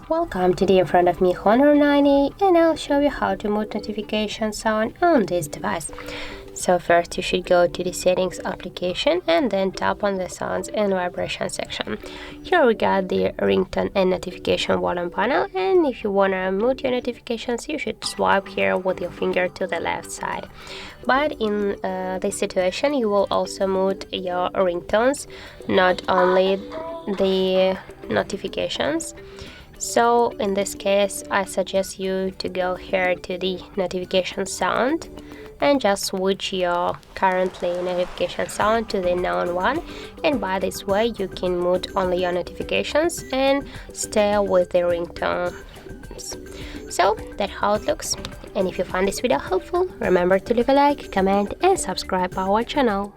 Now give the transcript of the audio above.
Welcome, today in front of me Honor 9A, and I'll show you how to mute notification sound on this device. So first you should go to the settings application and then tap on the sounds and vibration section. Here we got the ringtone and notification volume panel, and if you want to mute your notifications you should swipe here with your finger to the left side. But in this situation you will also mute your ringtones, not only the notifications. So in this case I suggest you to go here to the notification sound and just switch your currently notification sound to the known one, and by this way you can mute only your notifications and stay with the ringtones. So that's how it looks, and if you find this video helpful, remember to leave a like, comment and subscribe our channel.